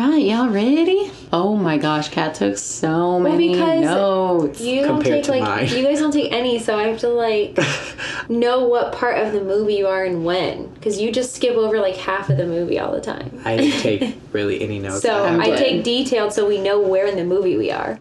What? Y'all ready? Oh my gosh, Kat took so many notes. You don't compared take to like mine. you guys don't take any, so I have to like know what part of the movie you are and when, because you just skip over like half of the movie all the time. I didn't take really any notes. So I take detailed so we know where in the movie we are.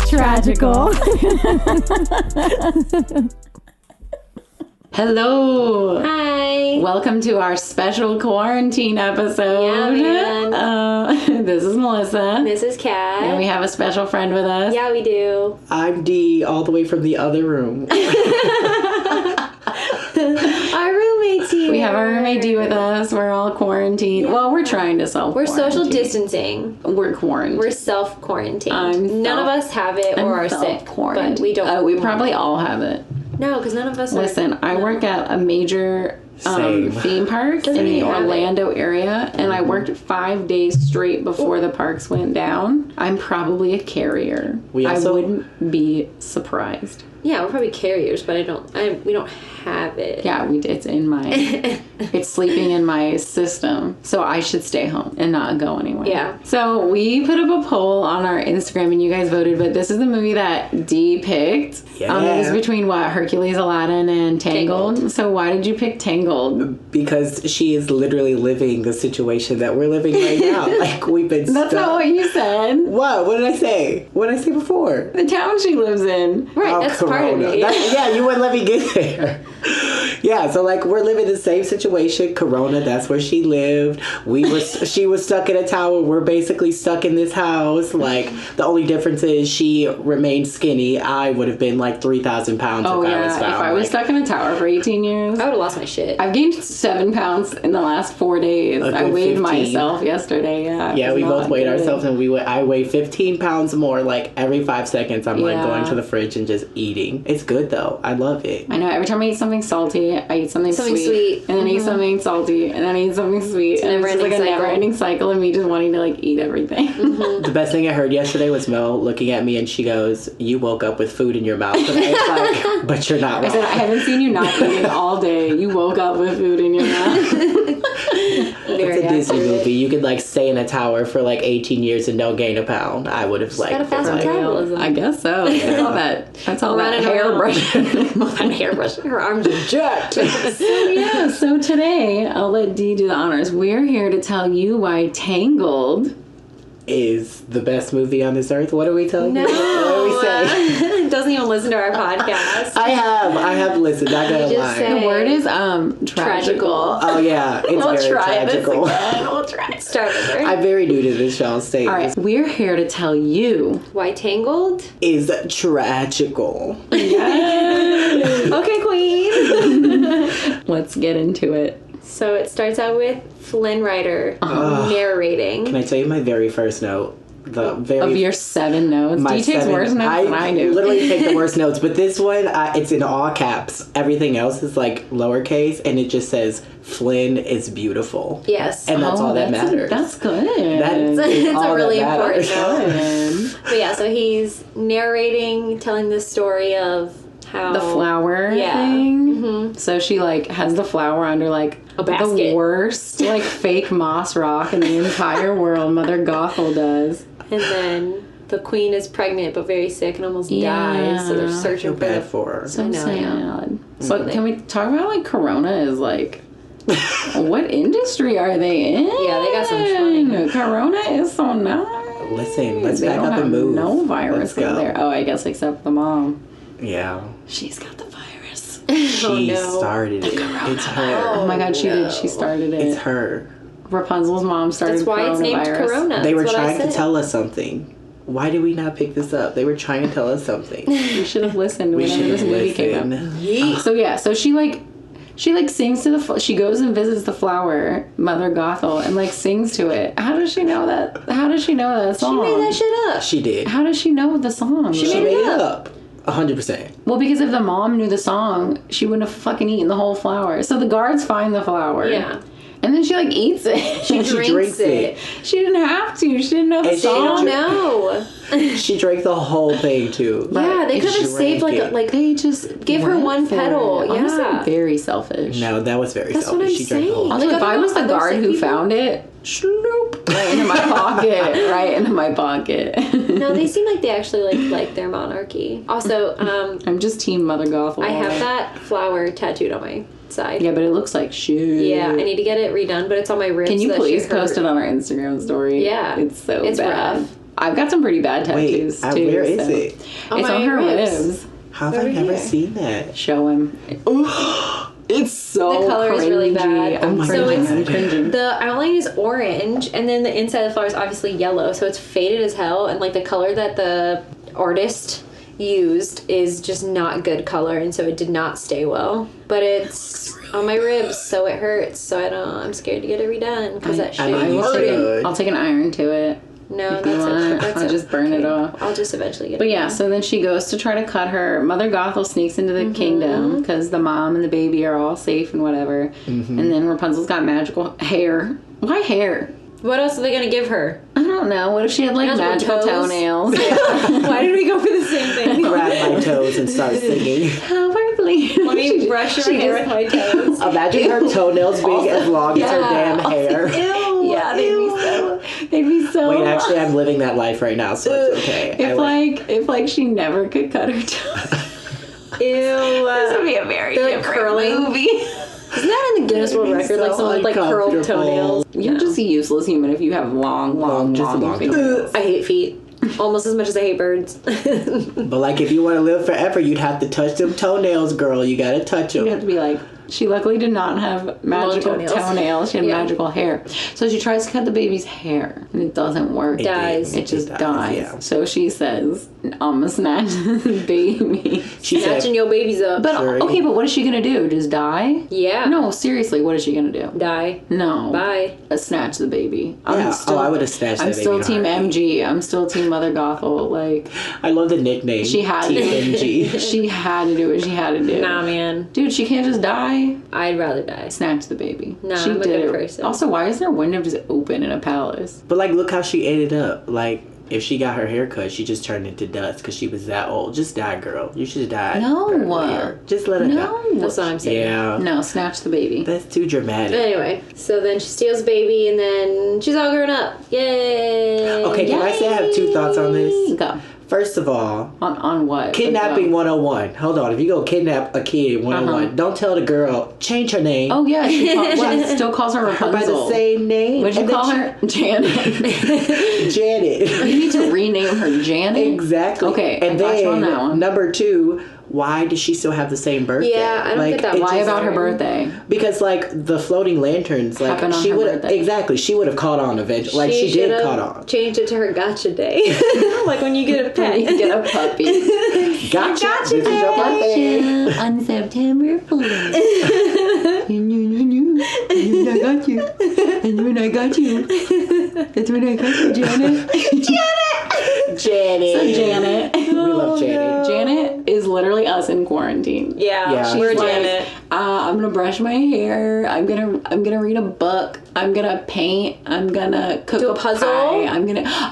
Tragical. Hello. Hi. Welcome to our special quarantine episode. Yeah, man. This is Melissa. This is Kat. And we have a special friend with us. Yeah, we do. I'm Dee, all the way from the other room. Our roommate's here. We have our roommate Dee with us. We're all quarantined. Yeah. Well, we're trying to We're social distancing. We're quarantined. We're self-quarantined. None of us have it or are sick, but we don't. We probably all have it. No, because none of us Listen, I work at a major theme park in the Orlando area, and I worked 5 days straight before the parks went down. I'm probably a carrier. I wouldn't be surprised. Yeah, we're probably carriers, but we don't have it. Yeah, it's in my, it's sleeping in my system. So I should stay home and not go anywhere. Yeah. So we put up a poll on our Instagram and you guys voted, but this is the movie that Dee picked. Yeah. It was between Hercules, Aladdin, and Tangled. So why did you pick Tangled? Because she is literally living the situation that we're living right now. Like, we've been stuck. That's not what you said. What? What did I say? What did I say before? The town she lives in. Right, that's Corona. part of it. Yeah, you wouldn't let me get there. Yeah, so like we're living the same situation. Corona, that's where she lived. She was stuck in a tower. We're basically stuck in this house. Like the only difference is she remained skinny. I would have been like 3,000 pounds if I was found. If I was stuck in a tower for 18 years, I would have lost my shit. I've gained 7 pounds in the last 4 days. I weighed 15. Myself yesterday. Yeah, we both weighed ourselves, and I weigh 15 pounds more. Like every 5 seconds, I'm like going to the fridge and just eating. It's good though. I love it. I know. Every time I eat something salty, I eat something sweet, and then I eat something salty, and then I eat something sweet, and it's just like a never-ending cycle of me just wanting to like eat everything. Mm-hmm. The best thing I heard yesterday was Mel looking at me, and she goes, "You woke up with food in your mouth." And I was like, "But you're not wrong." I said, "I haven't seen you not eating all day. You woke up with food in your mouth." It's a Disney movie. You could like stay in a tower for like 18 years and don't gain a pound. I would have like. I guess so. Yeah. That's all that hairbrush. That hairbrush. Her arms are jacked. So today I'll let Dee do the honors. We're here to tell you why Tangled is the best movie on this earth. What are we telling you? What do we say? Doesn't even listen to our podcast. I have listened. Not gonna lie. The word is tragical. Oh yeah, it's we'll very try tragical. This again. We'll try. Start over. I'm very new to this show. Stay. All right, we're here to tell you why Tangled is tragical. Yes. Okay, queen. Let's get into it. So it starts out with Flynn Rider narrating. Can I tell you my very first note? Of your 7 notes? Do you take worse notes than I do? Literally take the worst notes, but this one, it's in all caps. Everything else is like lowercase, and it just says, Flynn is beautiful. Yes. And that's all that matters. That's good. It's a really important note. But yeah, so he's narrating, telling the story of how... The flower thing. Mm-hmm. So she like has the flower under like a basket. The worst like fake moss rock in the entire world. Mother Gothel does. And then the queen is pregnant but very sick and almost dies. So they're searching for her. So sad. So can we talk about like Corona is like what industry are they in? Yeah, they got some money. Corona is so nice. Listen, let's back up and move. No virus in there. Oh, I guess except the mom. Yeah. She's got the virus. She started it. It's her. Oh my god, she did. She started it. It's her. Rapunzel's mom started That's why it's named Corona. They were trying to tell us something. Why did we not pick this up? They were trying to tell us something. We should have listened whenever this movie came out. So yeah, so she She like sings to she goes and visits the flower, Mother Gothel, and like sings to it. How does she know that? How does she know that song? She made that shit up. She did. How does she know the song? She made it up. 100%. Well, because if the mom knew the song, she wouldn't have fucking eaten the whole flower. So the guards find the flower. Yeah. And then she like eats it. She drinks it. She didn't have to. She didn't know the song. No. She drank the whole thing too. Yeah, they could have saved like they just give her one petal. Yeah. Honestly, very selfish. No, that was very That's selfish. what I'm She drank the whole saying. Also, Like, if I was the other guard sick who people- found it, sloop, right into my pocket, right into my pocket. No, they seem like they actually like their monarchy. Also, I'm just Team Mother Gothel. I have that flower tattooed on my side. Yeah, but it looks like shit. Yeah, I need to get it redone, but it's on my ribs. Can you so that please shit post hurt. it on our Instagram story? Yeah. It's It's bad. rough. I've got some pretty bad tattoos too. where is it? On It's my on her ribs. ribs. How have I never seen that? Show him. It's so The color is really cringy. bad. I'm my cringing. God. I'm cringing. The outline is orange, and then the inside of the flower is obviously yellow, so it's faded as hell. And like the color that the artist used is just not good color, and so it did not stay well. But it's on my ribs, so it hurts. So I'm scared to get it redone because that shit I need hurting. to- I'll take an iron to it. No, If you want, that's I'll just burn it off. I'll just eventually get it. But yeah, so then she goes to try to cut her. Mother Gothel sneaks into the kingdom because the mom and the baby are all safe and whatever. And then Rapunzel's got magical hair. Why hair? What else are they gonna give her? I don't know. What if she had like Magical magical toes? toenails? Why did we go for the same thing? Grab my toes and start singing. Powerfully. Let me brush your hair with my toes. Imagine her toenails being as long as her damn hair. Ew. Yeah, they'd be so. Wait, actually, I'm living that life right now, so it's okay. If like she never could cut her toes, Ew. this would be a very They're, like, different curling. movie. Isn't that in the Guinness World Record? Like someone with like curled uncomfortable. toenails. You're just a useless human if you have long toenails. I hate feet. Almost as much as I hate birds. But like, if you want to live forever, you'd have to touch them toenails, girl. You gotta touch them. You have to be like, she luckily did not have magical toenails. She had magical hair. So she tries to cut the baby's hair, and it doesn't work. It dies. It just dies, dies. yeah. So she says, I'm gonna snatch the baby. She Snatching said, your babies up. But, Sure. okay, but what is she gonna do? Just die? Yeah. No, seriously, what is she gonna do? Die. No. Bye. Snatch the baby. Yeah. I would have snatched that I'm baby. still in a Team heartbeat. MG. I'm still Team Mother Gothel. Like, I love the nickname. she had to. TMG. She had to do what she had to do. Nah, man. Dude, she can't just die. I'd rather die. Snatch the baby. No, she I'm a did good it. person. Also, why is there a window just open in a palace? But like, look how she ended up. Like, if she got her hair cut, she just turned into dust because she was that old. Just die, girl. You should die. No. earlier. Just let her die. No. That's what I'm saying. Yeah. No, snatch the baby. That's too dramatic. Anyway, so then she steals the baby and then she's all grown up. Yay! Okay, can I say I have two thoughts on this? Go. First of all, On what? kidnapping Go. 101. Hold on. If you go kidnap a kid 101, don't tell the girl, change her name. Oh, yeah. She still calls her by Rapunzel. the same name. What'd you And then call her? Janet. Janet. You need to rename her Janet. Exactly. Okay, I And got you on then that one. number two, why does she still have the same birthday? Yeah, I don't get that. it Why just- about her birthday? Because like the floating lanterns, like Happened on she her would birthday. exactly she would have caught on eventually. Like she did should've caught on. Changed it to her gotcha day. Like when you get a pet. You get a puppy. Gotcha. Gotcha, This is your birthday. On September 4th. And I got you. And when I got you. That's when I got you, Janet. Janet. So Janet. We love Janet. Janet is literally us in quarantine. Yeah, She's we're like, Janet. I'm gonna brush my hair. I'm gonna read a book. I'm gonna paint. I'm gonna cook Do a a puzzle? pie.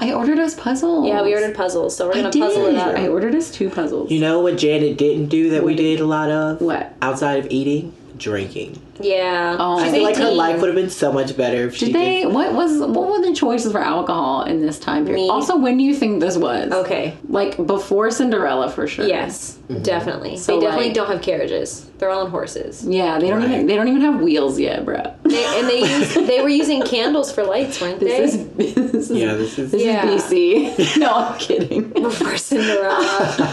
I ordered us puzzles. Yeah, we ordered puzzles, so we're I gonna did. puzzle it up. I ordered us 2 puzzles. You know what Janet didn't do that we did a lot of? What? Outside of eating? Drinking. Yeah. Oh. I She's feel like her 18. life would have been so much better if she Did they? What were the choices for alcohol in this time period? Me. Also, when do you think this was? Okay. Like before Cinderella, for sure. Yes, definitely. So, they definitely like- don't have carriages. They're all on horses. Yeah, they don't Right. even have wheels yet, bro. They were using candles for lights, weren't they? This is Yeah, this is Yeah. BC. No, I'm kidding. Before Cinderella.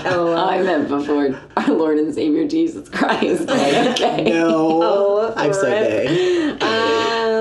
Oh, I meant before our Lord and Savior Jesus Christ. Okay. No. Oh, I'm so rip. dead.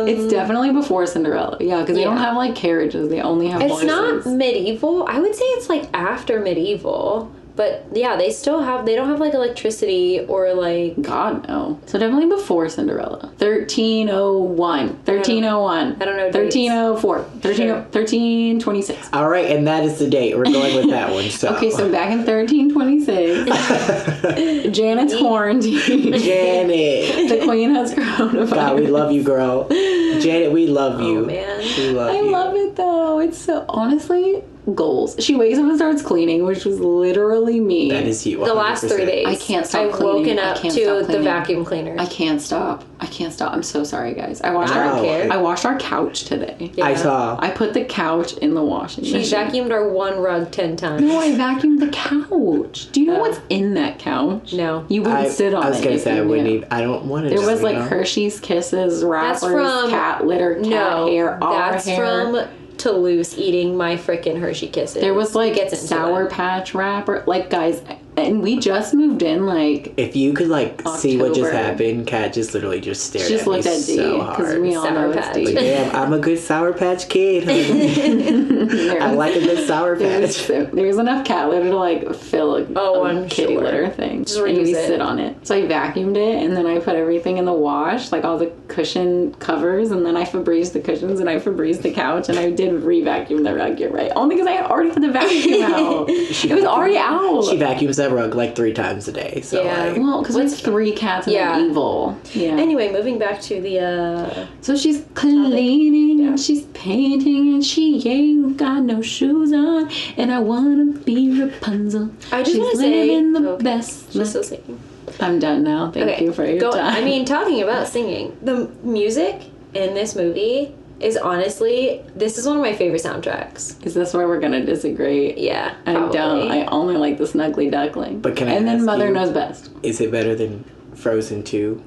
It's definitely before Cinderella. Yeah, because they don't Yeah. have like carriages. They only have It's horses. not medieval. I would say it's like after medieval. But yeah, they don't have like electricity or like... God, no. So definitely before Cinderella. 1301. 1301. I don't know. 1304. 1326. All right, and that is the date. We're going with that one. So. Okay, so back in 1326, Janet's quarantined. Janet. The queen has coronavirus. God, we love you, girl. Janet, we love you. Oh, man. We love you. I love it, though. It's so... Honestly... Goals. She wakes up and starts cleaning, which was literally me. That is you. 100%. The last 3 days. I can't stop I've cleaning. woken up to the vacuum cleaner. I can't stop. I'm so sorry, guys. I don't care. I washed our couch today. Yeah. I saw. I put the couch in the washing machine. She vacuumed our one rug 10 times. No, I vacuumed the couch. Do you know what's in that couch? No. You wouldn't sit on it. I was going to say, I wouldn't even. I don't want to. There was like Hershey's Kisses, wrappers, cat litter, cat hair, our that's hair. from Toulouse eating my frickin' Hershey Kisses. There was like Sour Patch wrapper. Like, guys, and we just moved in like... If you could like see what just October. happened, Kat just literally just stared She just at me looked at D so because hard. we all know it's D. Like, damn, I'm a good Sour Patch kid. Honey. I like a good Sour Patch. There's enough cat litter to like fill a I'm kitty sure. litter thing. Just and reuse we it. sit on it. So I vacuumed it and then I put everything in the wash, like all the cushion covers, and then I Febrezed the cushions and I Febrezed the couch and I did re-vacuum the rug. You're right. Only because I had already put the vacuum out. It was already out. She vacuums that rug like 3 times a day. So Yeah. like, Well, because it's 3 cats and they're evil. Yeah. Anyway, moving back to the... So she's cleaning and she's painting and she ain't got no shoes on and I wanna be Rapunzel. I just she's want to say... living the best. She's still singing. I'm done now. Thank you for your time. I mean, talking about singing, the music in this movie is honestly... This is one of my favorite soundtracks. Is this where we're gonna disagree? Yeah, I probably. don't. I only like the Snuggly Duckling. But can I And then ask Mother you, Knows Best. Is it better than Frozen 2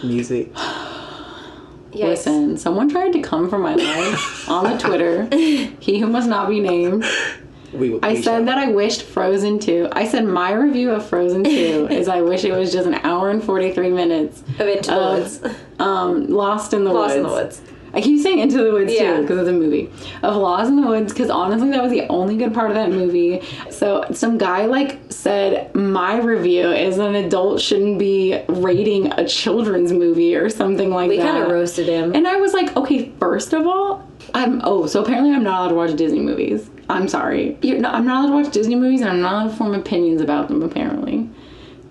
music? Yes. Listen, someone tried to come for my life on the Twitter. He who must not be named. I said that I wished Frozen 2. I said my review of Frozen 2 is I wish it was just an hour and 43 minutes Of Into the Woods. Lost in the Woods. Lost in the Woods. I keep saying Into the Woods Yeah. too because it's a movie of Lost in the Woods because honestly that was the only good part of that movie. So some guy like said my review is an adult shouldn't be rating a children's movie or something like that. We kind of roasted him. And I was like, okay, first of all, so apparently I'm not allowed to watch Disney movies. I'm sorry. I'm not allowed to watch Disney movies and I'm not allowed to form opinions about them apparently.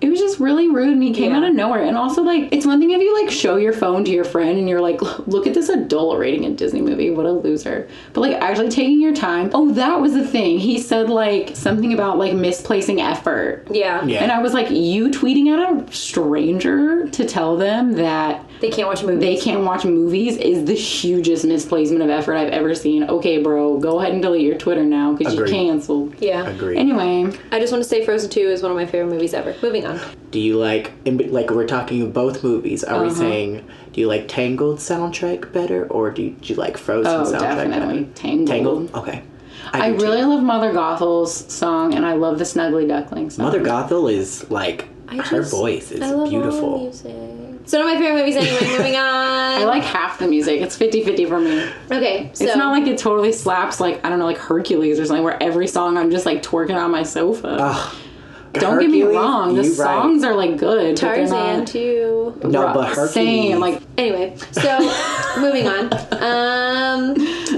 It was just really rude and he came out of nowhere. And also, like, it's one thing if you, like, show your phone to your friend and you're like, look at this adult rating a Disney movie. What a loser. But, like, actually taking your time. Oh, that was the thing. He said, like, something about, like, misplacing effort. Yeah. And I was like, you tweeting at a stranger to tell them that They can't watch movies. they can't watch movies is the hugest misplacement of effort I've ever seen. Okay, bro, go ahead and delete your Twitter now because you're canceled. Yeah. Agreed. Anyway. I just want to say Frozen 2 is one of my favorite movies ever. Moving on. Do you like we're talking of both movies? Are we saying do you like Tangled soundtrack better or do you like Frozen soundtrack definitely. better? Tangled. Okay. I really love Mother Gothel's song and I love the Snuggly Duckling song. Mother Gothel is like her voice is beautiful. Music. It's one of my favorite movies anyway. Moving on. I like half the music. It's 50-50 for me. Okay, so It's not like it totally slaps like, I don't know, like Hercules or something where every song I'm just like twerking on my sofa. Don't get me wrong, the songs are like good. Tarzan too. No, but Hercules. Same, like Anyway, so moving on.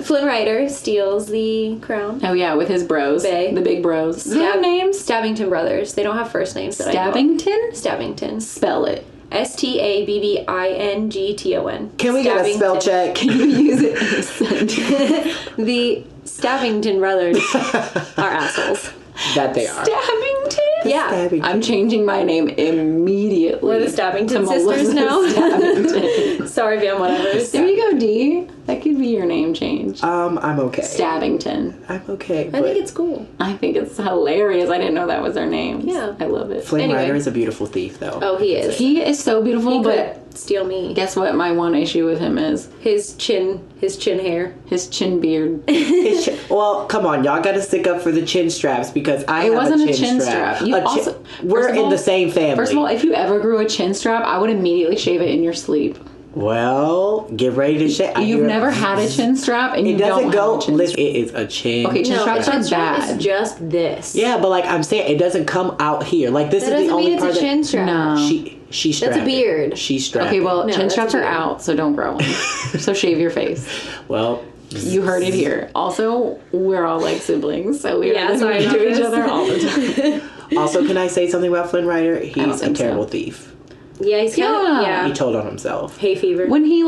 Flynn Rider steals the crown. oh yeah, with his bros, the big bros. Do they have names? Stabbington Brothers. They don't have first names. That I know of. Stabbington? Stabbington. Spell it. Stabbington. Can we get a spell check? Can you use it in a sentence? The Stabbington Brothers are assholes. That they are. Stabbington? Yeah. Stabbington. I'm changing my name immediately. We're the Stabbington to sisters Melissa now. Stabbington. Sorry, Van, whatever. There you go, D. That could be your name change. I'm okay. Stabbington. I'm okay. I think it's cool. I think it's hilarious. I didn't know that was their name. Yeah. I love it. Flynn Anyway. Rider is a beautiful thief, though. Oh, he is. He is so beautiful, but Steal me. guess what my one issue with him is? His chin hair. His chin beard. Well, come on, y'all got to stick up for the chin straps because It wasn't a chin strap. You we're in the same family. First of all, if you ever grew a chin strap, I would immediately shave it in your sleep. Well, get ready to shake. You've never had a chin strap, and you don't have a chin listen, it is a chin. Okay, chin straps are strap bad. is just this. Yeah, but like I'm saying, it doesn't come out here. Like this That is the doesn't only mean part it's a chin strap. No. She strapped. That's a beard. She strapped. Okay, well, No, chin that's straps a are beard. out, so don't grow one. So shave your face. Well, You heard it here. Also, we're all like siblings, so we Yeah, are sorry to about each this. other all the time. also, can I say something about Flynn Rider? He's a think terrible so. thief. Yeah, he's kind of, Yeah. He told on himself. hay fever. When he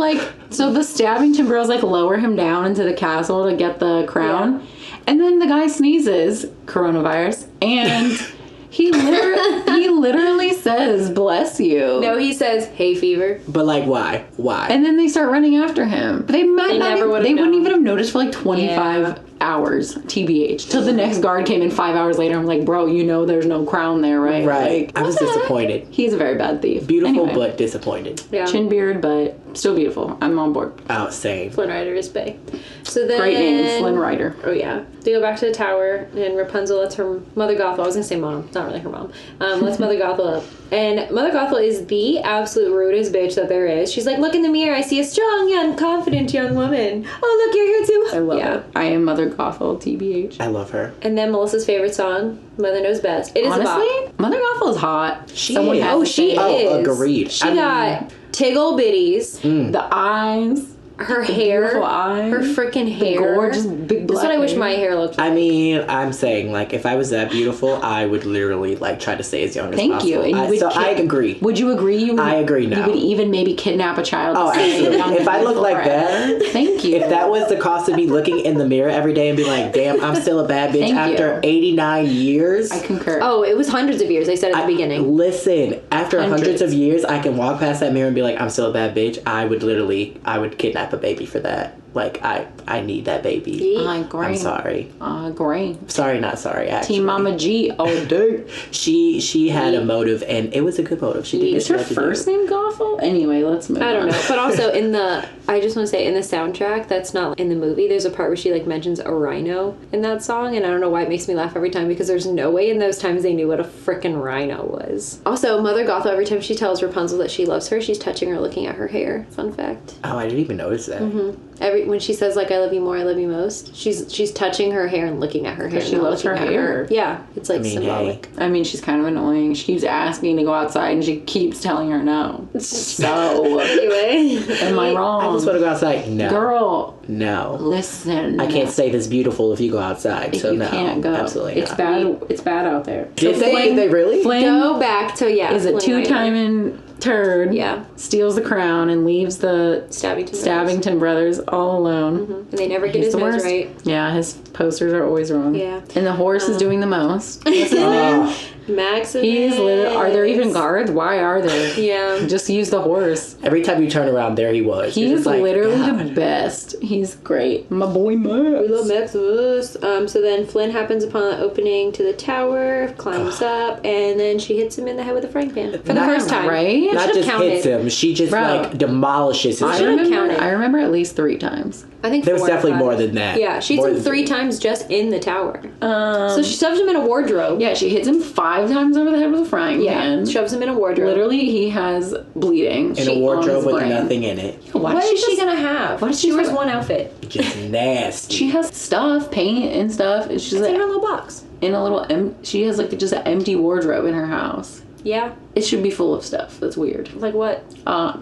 so the Stabbington bros lower him down into the castle to get the crown, and then the guy sneezes, coronavirus, and he literally says, "Bless you." No, he says hay fever. But like, why? Why? And then they start running after him. They never would've wouldn't known. even have noticed for like 25 hours, TBH. Till the next guard came in 5 hours later. I'm like, bro, you know there's no crown there, right? right. Like, I was disappointed. he's a very bad thief. Beautiful, Anyway, but disappointed. Yeah. chin beard, but still beautiful. I'm on board. Oh, same. Flynn Rider is bae. So then... Great name, Flynn Rider. Oh, yeah. They go back to the tower, and Rapunzel lets her Mother Gothel... I was going to say mom. It's not really her mom. Lets Mother Gothel up. And Mother Gothel is the absolute rudest bitch that there is. She's like, look in the mirror. I see a strong, young, confident young woman. Oh, look, you're here too. I love it. I am Mother Gothel, TBH. I love her. And then Melissa's favorite song, Mother Knows Best. It is a bop. Honestly, Mother Gothel is hot. She Someone is. has Oh, to she say is. it. Oh, agreed. She got tiggle bitties, The eyes, her hair, beautiful eyes, her freaking hair. gorgeous big black That's what I wish hair. my hair looked like. I mean, I'm saying, like, if I was that beautiful, I would literally, like, try to stay as young as Thank possible. you. And you would So I agree. Would you agree? You would, I agree now. You would even maybe kidnap a child. Oh, to stay absolutely. young If I and look like forever. that, Thank you. if that was the cost of me looking in the mirror every day and be like, damn, I'm still a bad bitch Thank after you. 89 years. I concur. Oh, it was hundreds of years, they said at the beginning. Listen, after hundreds Hundreds. of years, I can walk past that mirror and be like, I'm still a bad bitch. I would kidnap a baby for that. Like, I need that baby. I agree. I'm sorry. Great. Sorry, not sorry, actually. Team Mama G all day. She had a motive, and it was a good motive. She did Is her first name Gothel? Anyway, let's move on. I don't know. But also I just want to say in the soundtrack, that's not in the movie, there's a part where she like mentions a rhino in that song, and I don't know why it makes me laugh every time because there's no way in those times they knew what a frickin' rhino was. Also, Mother Gothel, every time she tells Rapunzel that she loves her, she's touching her, looking at her hair. Fun fact. Oh, I didn't even notice that. When she says like I love you more, I love you most, she's touching her hair and looking at her hair. She not loves her looking at hair. Yeah, it's like I mean, symbolic. I mean, she's kind of annoying. She keeps asking to go outside, and she keeps telling her no. So, Anyway, am I I wrong? just want to go outside. No. Girl, No. listen. I can't stay this beautiful if you go outside. So you no. can't go. Absolutely It's not. bad. It's bad out there. Did they really? Flynn go back to is a Flynn Rider. two-timing turd. Yeah. Steals the crown and leaves the Stabbington brothers all alone. and they never get He's his the nose worst. right. Yeah, his posters are always wrong. Yeah. And the horse is doing the most. What's his name? Maximus. He's literally. Are there even guards? Why are there? Yeah. Just use the horse. Every time you turn around, there he was. You're He's just like, literally God. the best. He's great. My boy Max. We love Maximus. So then Flynn happens upon the opening to the tower, climbs up, and then she hits him in the head with a frying pan for the Not- first time. Right? Not should've just counted. hits him. She just Bro. like demolishes his. I should've remember, counted. I remember at least 3 times. I think There was 4 or definitely 5. more than that. Yeah, she hits More him than 3 times just in the tower. Um, So she shoves him in a wardrobe. yeah, she hits him 5 times over the head with a frying pan. shoves him in a wardrobe. Literally, he has bleeding. in a wardrobe with nothing in it. What is she gonna have? What is she she wears gonna- one outfit. Just nasty. She has stuff, paint and stuff. And she's It's in like her little box. in a little. She has like just an empty wardrobe in her house. Yeah. It should be full of stuff. That's weird. Like what?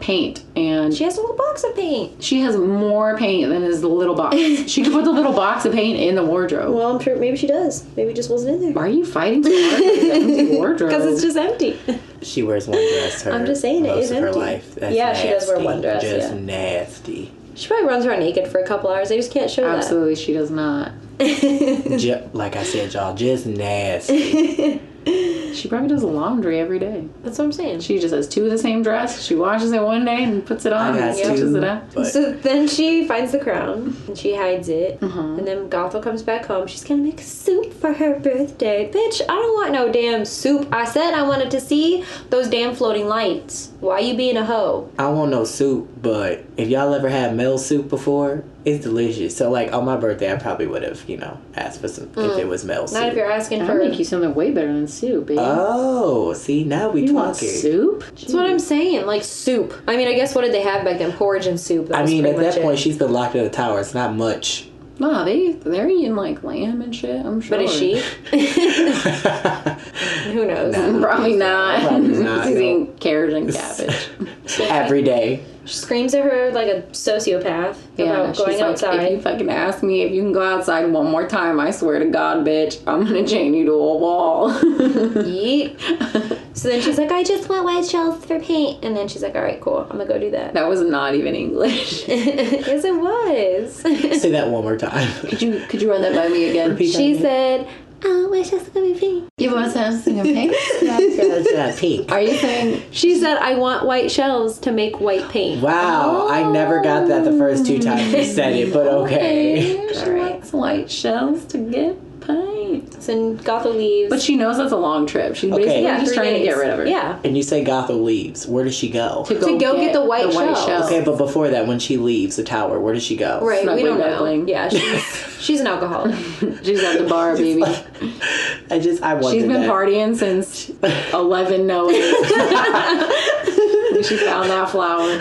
Paint and She has a little box of paint. she has more paint than his little box. She could put the little box of paint in the wardrobe. Well, I'm sure maybe she does. Maybe it just wasn't in there. Why are you fighting so hard for this empty wardrobe? Because it's just empty. She wears one dress her I'm just saying, it most is of her empty. life. That's Yeah, she does wear nasty. one dress, Just yeah. nasty. She probably runs around naked for a couple hours. They just can't show Absolutely, she does not. that. Like I said, y'all, just nasty. She probably does laundry every day. That's what I'm saying. She just has 2 of the same dress. She washes it one day and puts it on I and got switches two, it out. but So then she finds the crown and she hides it. And then Gothel comes back home. She's gonna make soup for her birthday. Bitch, I don't want no damn soup. I said I wanted to see those damn floating lights. Why you being a hoe? I don't want no soup, but if y'all ever had mel soup before, It's delicious. So, like, on my birthday, I probably would have, asked for some, if it was male soup. Not if you're asking for... I'll make you something way better than soup, baby. Oh, see, now we talking. Want soup? That's what I'm saying, like soup. I mean, I guess what did they have back then? Porridge and soup. I mean, at that point, she's been locked in a tower. It's not much. No, they're eating, like, lamb and shit, I'm sure. But is she? Who knows? No, probably not. Probably not. She's eating carrots and cabbage. Every day. She screams at her like a sociopath about going outside. If you fucking ask me if you can go outside one more time, I swear to God, bitch, I'm gonna chain you to a wall. Yeet. So then she's like, I just want white shells for paint. And then she's like, all right, cool. I'm gonna go do that. That was not even English. Yes, it was. Say that one more time. Could you run that by me again? Repeat she said, oh, white shells gonna be pink. You want something pink? Pink. Are you saying? She said, I want white shells to make white paint. Wow, I never got that the first 2 times you said it, but okay. She wants white shells to get paint. So then Gotho leaves. But she knows that's a long trip. She's basically just trying to get rid of her. Yeah. And you say Gotho leaves. Where does she go? To go get the white shells. Okay, but before that, when she leaves the tower, where does she go? Right, we don't know. Duckling. Yeah, she's an alcoholic. She's at the bar, baby. I wondered She's been partying since 11:08. She found that flower.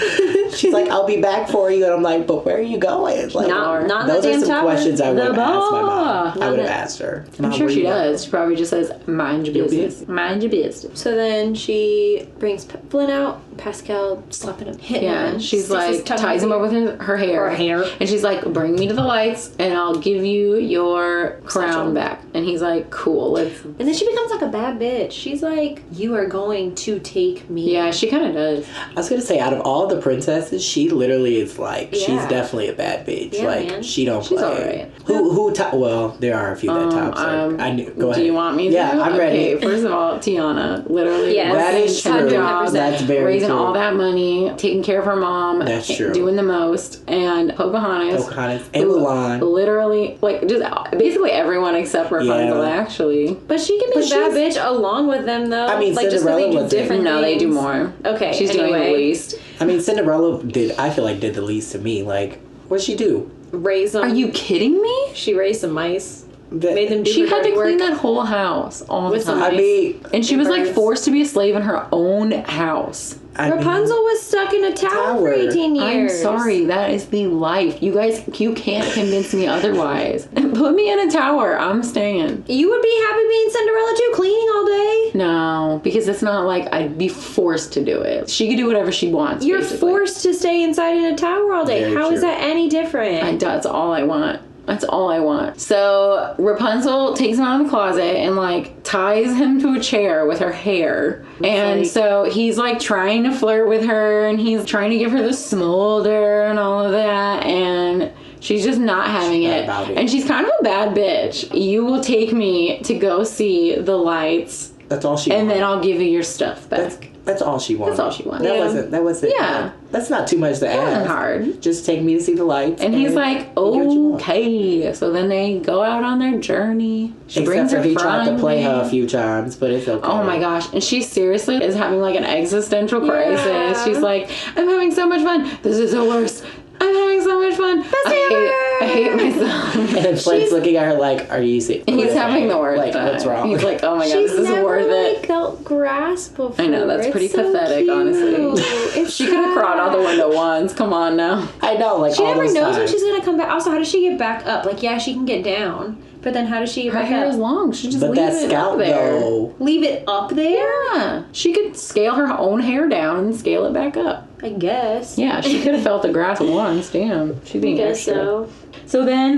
She's like, I'll be back for you. And I'm like, but where are you going? Like, not those the damn are some tower. questions I would have asked my mom. Not I would have asked her. I'm sure she does. She probably just says, mind your business. Mind your business. So then she brings Flynn out. Pascal slapping him, hitting him. Yeah, she's like, ties him up with her hair. And she's like, bring me to the lights and I'll give you your crown back. And he's like, cool, let's... And then she becomes like a bad bitch. She's like, you are going to take me. Yeah, she kind of does. I was going to say, out of all the princesses, she literally is like, she's definitely a bad bitch. Yeah, like, man. she don't She's play. Well, there are a few that tops her. Go ahead. Do you want me to? Yeah, I'm ready. Okay, first of all, Tiana, literally. Yes. That is true. That's very raising true. all that money, taking care of her mom. That's true. Doing the most. And Pocahontas and Mulan. Literally, like, just basically everyone except Rapunzel, actually. But she can be a bad bitch along with them, though. I mean, like, Cinderella just 'cause they do different No, they do more. Okay, She's doing the least. I mean, Cinderella I feel like did the least to me. Like, what'd she do? Raise them. Are you kidding me? She raised some mice. Made them do She had to clean work. that whole house all the time. I mean, and she was like forced to be a slave in her own house. Rapunzel was stuck in a tower for 18 years. I'm sorry, that is the life. You guys, you can't convince me otherwise. Put me in a tower. I'm staying. You would be happy being Cinderella too, cleaning all day? No, because it's not like I'd be forced to do it. She could do whatever she wants. You're basically. forced to stay inside in a tower all day. Very How true. is that any different? That's all I want. That's all I want. So Rapunzel takes him out of the closet and like ties him to a chair with her hair. And so he's like trying to flirt with her and he's trying to give her the smolder and all of that. And she's just not having it. And she's kind of a bad bitch. You will take me to go see the lights. That's all she and wanted. then I'll give you your stuff back. That's all she wanted. That's all she wanted. That wasn't. Yeah. That's not too much to ask. Wasn't hard. Just take me to see the lights. And he's like, okay. So then they go out on their journey. She brings her he tried to friend play in. her a few times, but it's okay. Oh my gosh. And she seriously is having like an existential crisis. Yeah. She's like, I'm having so much fun. This is the worst. I'm having so much fun. I hate myself. And then Flake's looking at her like, are you sick? He's having the worst Like, time. what's wrong? He's like, oh my god, this is worth it. Felt grass before. I know, that's pretty pathetic, honestly. She could have crawled out the window once. Come on now. I know, like, she all never those knows times. when she's gonna come back. Also, how does she get back up? Like, yeah, she can get down, but then how does she get Her back hair up? is long. She just But leave that it scalp, up there. though. Leave it up there? Yeah. She could scale her own hair down and scale it back up. I guess. Yeah, she could have felt the grass once. Damn. She's being I guess extra. so. So then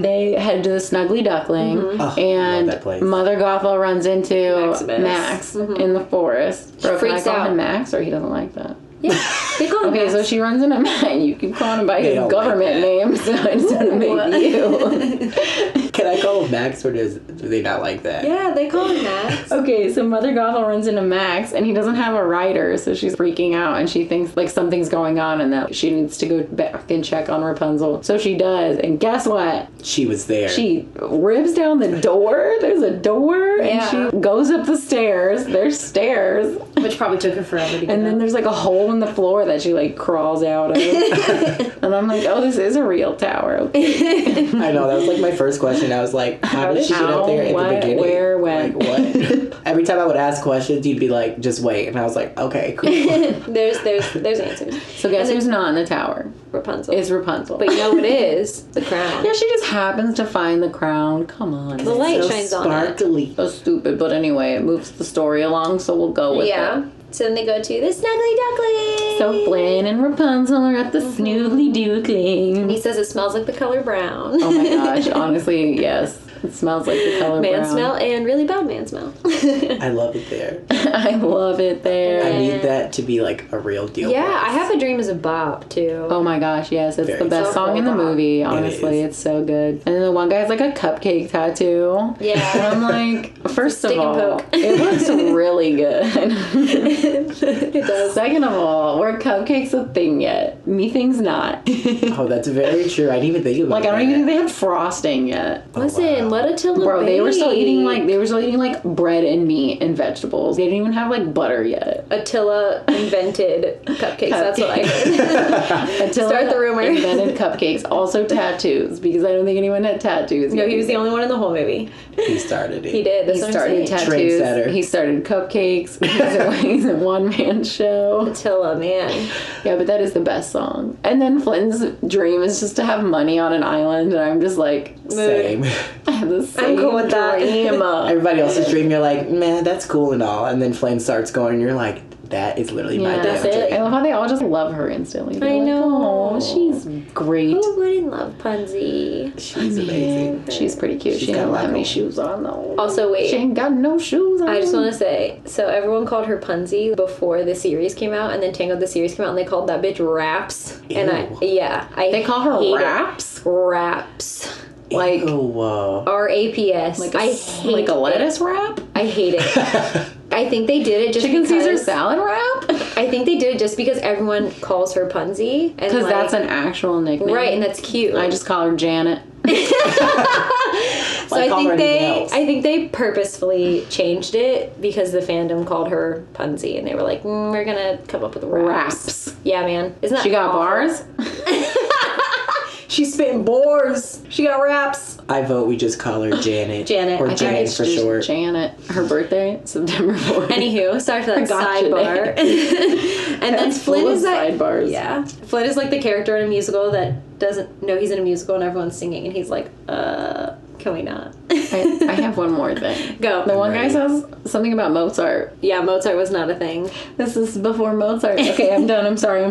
they head to the Snuggly Duckling, Oh, and love that place. Mother Gothel runs into Maximus. Max in the forest. She Bro, freaks can I call out. him Max, or he doesn't like that? Yeah. They call him Okay, Max. so she runs into Max. You keep calling him by They his don't government like name, so I just want to make you. Can I call him Max, or do they not like that? Yeah, they call him Max. Okay, so Mother Gothel runs into Max, and he doesn't have a rider, so she's freaking out, and she thinks like something's going on, and that she needs to go back and check on Rapunzel. So she does, and guess what? She was there. She ribs down the door. There's a door, and she goes up the stairs. There's stairs, which probably took her forever to get and then there's like a hole in the floor that she like crawls out of. And I'm like, oh, this is a real tower. Okay. I know, that was like my first question. I was like, how did she get up there at the beginning? Where, when? Like, what? Every time I would ask questions, you'd be like, just wait. And I was like, okay, cool. there's answers. So guess who's not in the tower? Rapunzel. It's Rapunzel. But you know what it is? The crown. Yeah, she just happens to find the crown. Come on. The light so shines sparkly. on it. So stupid, but anyway, it moves the story along, so we'll go with it. So then they go to the Snuggly Duckling. So Flynn and Rapunzel are at the Snoogly Dookling. And he says it smells like the color brown. Oh my gosh, honestly, yes. It smells like the color man brown. smell and really bad man smell. I love it there. I love it there. I need that to be like a real deal. Yeah, price. I Have a Dream is a bop too. Oh my gosh, yes, it's Very the best song in the movie, honestly. It's so good. And then the one guy has like a cupcake tattoo. Yeah. And I'm like, first of Stick and all, poke. it looks really good. It does. Second of all, were cupcakes a thing yet? Methinks not. Oh, that's very true. I didn't even think about Like, that. I don't even think they had frosting yet. Listen, let Attila Bro, they were still eating bake. like bread and meat and vegetables. They didn't even have like butter yet. Attila invented cupcakes. That's what I heard. Attila Start the rumor. invented cupcakes. Also tattoos, because I don't think anyone had tattoos. No, yet. he was the only one in the whole movie. He started it. He did. That's He what I'm started saying. tattoos. Trendsetter. He started cupcakes. He's a one-man show. Attila, man. Yeah, but that is the best song. And then Flynn's dream is just to have money on an island, and I'm just like, Same. I have the same cool with that. dream. Everybody else's dream, you're like, man, that's cool and all. And then Flynn starts going, you're like, that is literally my That's damn it. dream. I love how they all just love her instantly. They're I like, know. oh, she's great. Who wouldn't love Punzi? She's amazing. She's pretty cute. She's She got doesn't a lot have any going. shoes on though. Also, wait. She ain't got no shoes on. I just want to say, so everyone called her Punzi before the series came out, and then Tangled the series came out, and they called that bitch Raps. And They call her hate Raps? it. Raps. Like R-A-P-S. like I hate like a it. lettuce wrap? I hate it. I think they did it just Chicken because Caesar salad wrap? I think they did it just because everyone calls her Punzi, and Because like, that's an actual nickname. right, and that's cute. I just call her Janet. So Like, I call her think anything else. I think they purposefully changed it because the fandom called her Punzi, and they were like, we're gonna come up with raps. Yeah, man, isn't that She got awful? bars? She's spitting bars. She got raps. I vote we just call her Janet. Janet. Or I think Jane It's for just short. Janet. Her birthday, September 4th. Anywho, sorry for that Gotcha, sidebar. And then That's full Flynn of is that sidebars. Yeah, Flynn is like the character in a musical that doesn't know he's in a musical and everyone's singing, and he's like, can we not? I have one more thing. Go. The one guy ready. says something about Mozart. Yeah, Mozart was not a thing. This is before Mozart. Okay, I'm done. I'm sorry.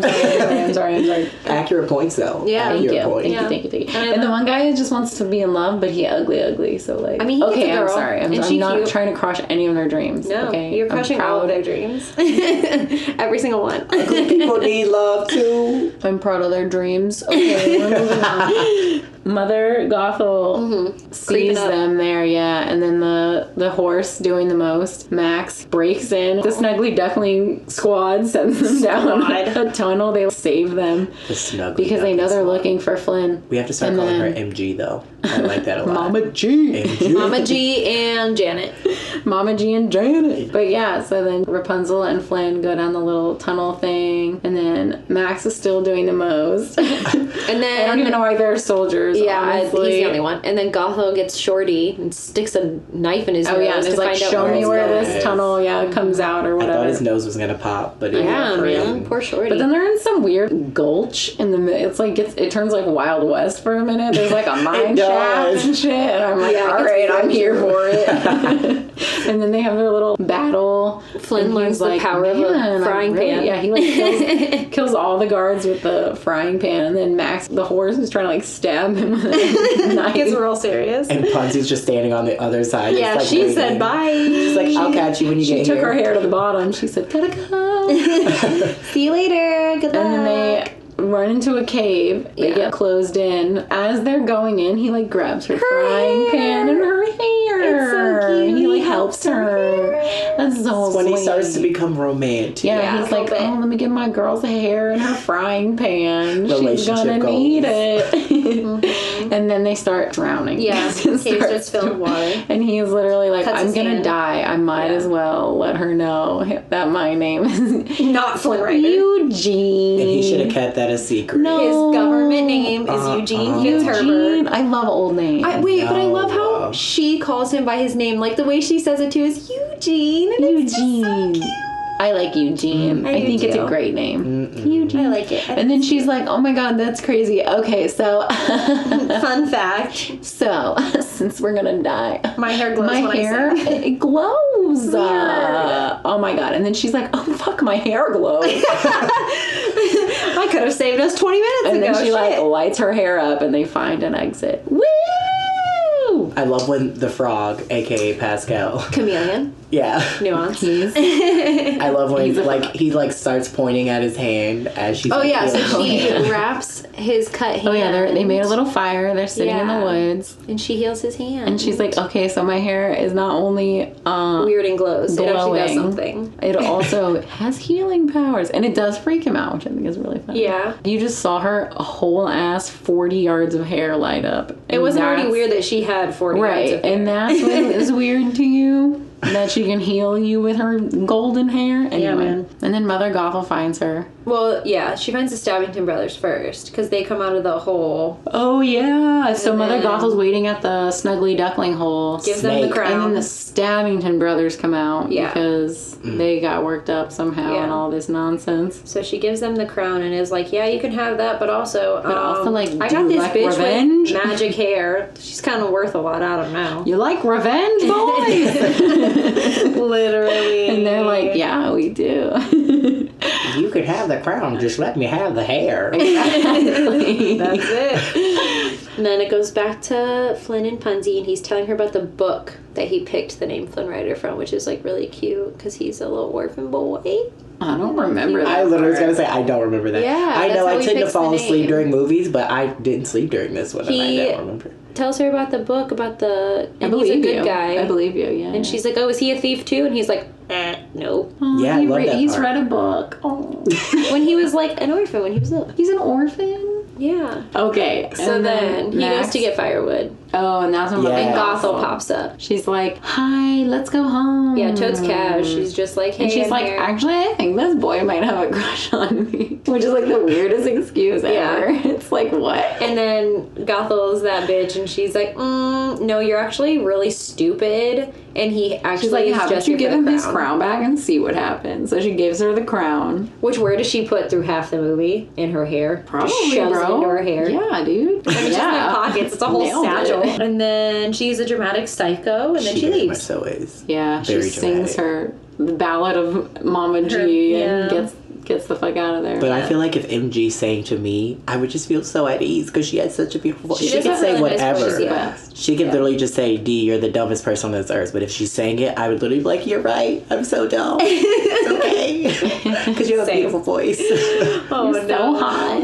Accurate points, though. Yeah. Thank you. Accurate points. Thank you. And the one guy just wants to be in love, but he ugly. So like, I mean, he okay, gets a I'm girl, sorry. I'm and she not cute. trying to crush any of their dreams. No, okay, you're crushing all of their dreams. Every single one. People need love, too. I'm proud of their dreams. Okay, we're moving on. Mother Gothel sees Creeping up. them there, and then the horse doing the most. Max breaks in. The Snuggly Duckling squad sends them down a tunnel. They save them The Snuggly because they know Duckling they're squad. looking for Flynn. We have to start And calling her then- MG, though. I like that a lot. Mama G. MG. Mama G and Janet. Mama G and Janet. But yeah, so then Rapunzel and Flynn go down the little tunnel thing, and then Max is still doing the most. And then I don't even know why they're soldiers. Yeah, honestly. he's the only one. And then Gothel gets Shorty and sticks a knife in his nose and to it's like, find out show me it's where going. this tunnel, comes out or I whatever. thought his nose was going to pop, but it Yeah, went man. in. Poor Shorty. But then they're in some weird gulch in the middle. It's like it turns like Wild West for a minute. There's like a mine shaft does. and shit, and I'm like, Yeah, all it's right, I'm so here true. for it. And then they have their little battle. Flynn and learns he's the power of a "Man, I frying pan." Yeah, he like kills all the guards with the frying pan, and then Max, the horse, is trying to like stab him with a knife. Gets real serious. And Punzy's just standing on the other side. Yeah, just, like, she waiting. said bye. She's like, I'll catch you when you She get took here. her hair to the bottom. She said, "Gotta go." See you later. Good luck. And then run into a cave. They get closed in. As they're going in, he like grabs her frying pan and her hair. It's so cute. He like helps her. That's so sweet. When he starts to become romantic. Yeah, he's like, oh, let me give my girl's hair in her frying pan. She's gonna need it. And then they start drowning. Yeah, the cave starts filling with water. And he's literally like, Cuts I'm his gonna hand. die. I might as well let her know that my name is Not Flynn Rider. Eugene. And he should have kept that a secret. No. His government name is Eugene Fitzherbert. Eugene. I love old names. But I love how she calls him by his name. Like, the way she says it too is Eugene. And it's just so cute. I like Eugene. I think it's a great name. Eugene. I like it. And then she's like, oh my god, that's crazy. Okay, so... Fun fact. So, since we're gonna die... My hair glows when I sing. it glows. Oh my god. And then she's like, oh fuck, my hair glows. I could have saved us 20 minutes And ago. then she like lights her hair up and they find an exit. Woo! I love when the frog, aka Pascal. Chameleon. Yeah. Nuance. I love when he starts pointing at his hand as she's Oh like, yeah, so healing. she wraps his cut hand. Oh yeah, they made a little fire. They're sitting in the woods. And she heals his hand. And she's like, okay, so my hair is not only weird and glows. It actually does glowing, something. it also has healing powers. And it does freak him out, which I think is really funny. Yeah. You just saw her a whole ass 40 yards of hair light up. It wasn't already weird that she had 40 yards of hair. And that's what is weird to you? That she can heal you with her golden hair? Anyway. Yeah, man. And then Mother Gothel finds her. Well, yeah, she finds the Stabbington brothers first, because they come out of the hole. Oh, yeah. So And Mother then- Gothel's waiting at the Snuggly Duckling hole. Gives them the Snake. crown. And then the Stabbington brothers come out Yeah. because they got worked up somehow Yeah. and all this nonsense. So she gives them the crown and is like, yeah, you can have that, but also, like, I do got you this like bitch revenge? with magic hair. She's kind of worth a lot, I don't know. You like revenge, boys? Literally. And they're like, yeah, we do. You could have the crown, just let me have the hair. Exactly. That's it. And then it goes back to Flynn and Punzi, and he's telling her about the book that he picked the name Flynn Rider from, which is like really cute because he's a little orphan boy. I don't remember that. I literally was part. going to say, I don't remember that. Yeah, I know that's how I he tend to picks the fall asleep name. during movies, but I didn't sleep during this one, and I He don't remember. tells her about the book, about the... I And believe he's a good you. guy. I believe you, yeah. And she's like, oh, is he a thief too? And he's like, nope. Oh, Yeah, I love that he's part. read a book. Oh. When he was like an orphan, when he was little. He's an orphan? Yeah. Okay. So then he goes to get firewood. Oh, and that's when Yeah. And Mother Gothel pops up. She's like, hi, let's go home. Yeah, Toad's cash. She's just like, hey, And she's I'm like, here. actually, I think this boy might have a crush on me. Which is like the weirdest excuse ever. It's like, what? And then Gothel's that bitch, and she's like, no, you're actually really stupid. And he actually She's like, is how just about you here give for the him his crown back and see what happens? So she gives her the crown. Which, where does she put through half the movie? In her hair. Probably, Just shoves bro. it into her hair. Yeah, dude. I mean, she's in her pockets. It's a whole Nailed satchel. it. And then she's a dramatic psycho, and then she very much leaves. so is. Yeah, Very she sings dramatic. her ballad of Mama G and yeah. gets the fuck out of there. But I feel like if MG sang to me, I would just feel so at ease because she has such a beautiful voice. She does could have say really nice whatever. voice, yeah. Best. She could literally just say, D, you're the dumbest person on this earth. But if she sang it, I would literally be like, you're right. I'm so dumb. It's okay. Because you have a Same. beautiful voice. Oh, You're so hot.